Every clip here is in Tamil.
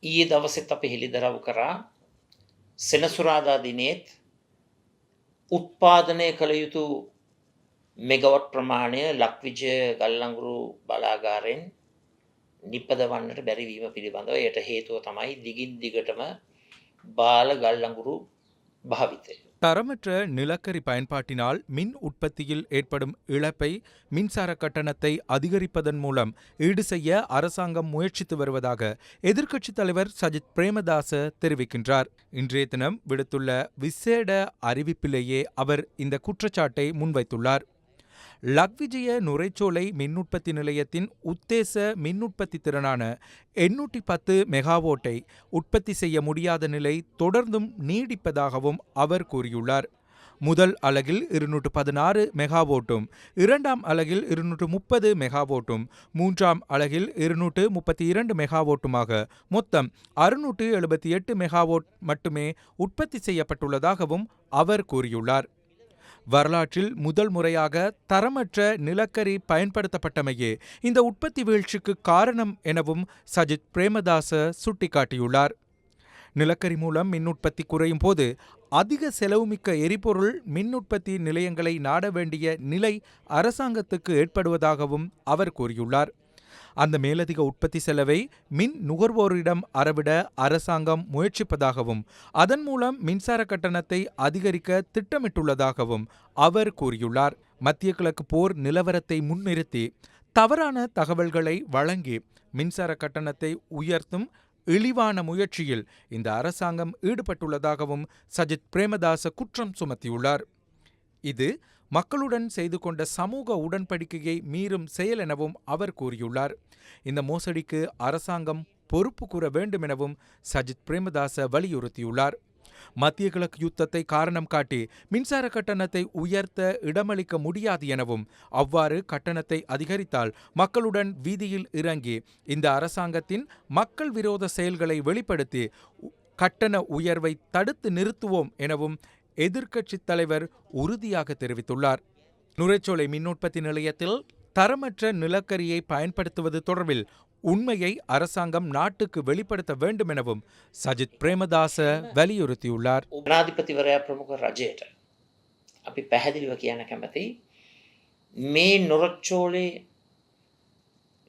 ඊයේ දවසෙත් අපි හෙළිදරව් කරා සෙනසුරාදා දිනේත් උත්පාදනය කළ යුතු මෙගවට් ප්‍රමාණය ලක්විජය ගල්ලංගුරු බලාගාරයෙන් නිපදවන්නට බැරි වීම පිළිබඳව එයට හේතුව තමයි දිගින් දිගටම බාල ගල්ලංගුරු භාවිතය. தரமற்ற நிலக்கரி பயன்பாட்டினால் மின் உற்பத்தியில் ஏற்படும் இழப்பை மின்சார கட்டணத்தை அதிகரிப்பதன் மூலம் ஈடு செய்ய அரசாங்கம் முயற்சித்து வருவதாக எதிர்க்கட்சித் தலைவர் சஜித் பிரேமதாச தெரிவிக்கின்றார். இன்றைய தினம் விடுத்துள்ள விசேட அறிவிப்பிலேயே அவர் இந்த குற்றச்சாட்டை முன்வைத்துள்ளார். லக்விஜய நுரைச்சோலை மின் உற்பத்தி நிலையத்தின் உத்தேச மின் உற்பத்தி திறனான 810 மெகாவோட்டை உற்பத்தி செய்ய முடியாத நிலை தொடர்ந்தும் நீடிப்பதாகவும் அவர் கூறியுள்ளார். முதல் அலகில் 216 மெகாவோட்டும், இரண்டாம் அலகில் 230 மெகாவோட்டும், மூன்றாம் அலகில் 232 மெகாவோட்டுமாக மொத்தம் 678 மெகாவோட் மட்டுமே உற்பத்தி செய்யப்பட்டுள்ளதாகவும் அவர் கூறியுள்ளார். வரலாற்றில் முதல் முறையாக தரமற்ற நிலக்கரி பயன்படுத்தப்பட்டமையே இந்த உற்பத்தி வீழ்ச்சிக்கு காரணம் எனவும் சஜித் பிரேமதாச சுட்டிக்காட்டியுள்ளார். நிலக்கரி மூலம் மின் உற்பத்தி குறையும் போது அதிக செலவுமிக்க எரிபொருள் மின் உற்பத்தி நிலையங்களை நாட வேண்டிய நிலை அரசாங்கத்துக்கு ஏற்படுவதாகவும் அவர் கூறியுள்ளார். அந்த மேலதிக உற்பத்தி செலவை மின் நுகர்வோரிடம் அறவிட அரசாங்கம் முயற்சிப்பதாகவும் அதன் மூலம் மின்சார கட்டணத்தை அதிகரிக்க திட்டமிட்டுள்ளதாகவும் அவர் கூறியுள்ளார். மத்திய கிழக்கு போர் நிலவரத்தை முன்னிறுத்தி தவறான தகவல்களை வழங்கி மின்சார கட்டணத்தை உயர்த்தும் இழிவான முயற்சியில் இந்த அரசாங்கம் ஈடுபட்டுள்ளதாகவும் சஜித் பிரேமதாச குற்றம் சுமத்தியுள்ளார். இது மக்களுடன் செய்து கொண்ட சமூக உடன்படிக்கையை மீறும் செயல் எனவும் அவர் கூறியுள்ளார். இந்த மோசடிக்கு அரசாங்கம் பொறுப்பு கூற வேண்டும் எனவும் சஜித் பிரேமதாச வலியுறுத்தியுள்ளார். மத்திய கிழக்கு யுத்தத்தை காரணம் காட்டி மின்சார கட்டணத்தை உயர்த்த இடமளிக்க முடியாது எனவும் அவ்வாறு கட்டணத்தை அதிகரித்தால் மக்களுடன் வீதியில் இறங்கி இந்த அரசாங்கத்தின் மக்கள் விரோத செயல்களை வெளிப்படுத்தி கட்டண உயர்வை தடுத்து நிறுத்துவோம் எனவும் எதிர்க்கட்சித் தலைவர் உறுதியாக தெரிவித்துள்ளார். நுரைச்சோலை மின் உற்பத்தி நிலையத்தில் தரமற்ற நிலக்கரியை பயன்படுத்துவது தொடர்பில் உண்மையை அரசாங்கம் நாட்டுக்கு வெளிப்படுத்த வேண்டும் எனவும் சஜித் பிரேமதாச வலியுறுத்தியுள்ளார். ජනාධිපතිවරයා ප්‍රමුඛ රජයට අපි පැහැදිලිව කියන්න කැමති මේ නොරොච්චෝලේ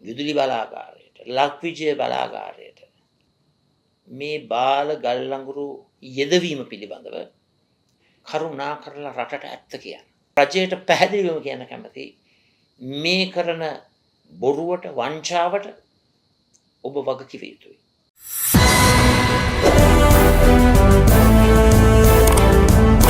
විදුලි බලාගාරයට ලක්විජය බලාගාරයට මේ බාල ගල්ලංගුරු යෙදවීම පිළිබඳව කරුණා කරලා රටට ඇත්ත කියන්න. රජයට පැහැදිලිවම කියන්න කැමති මේ කරන බොරුවට වංචාවට ඔබ වග කිව යුතුයි.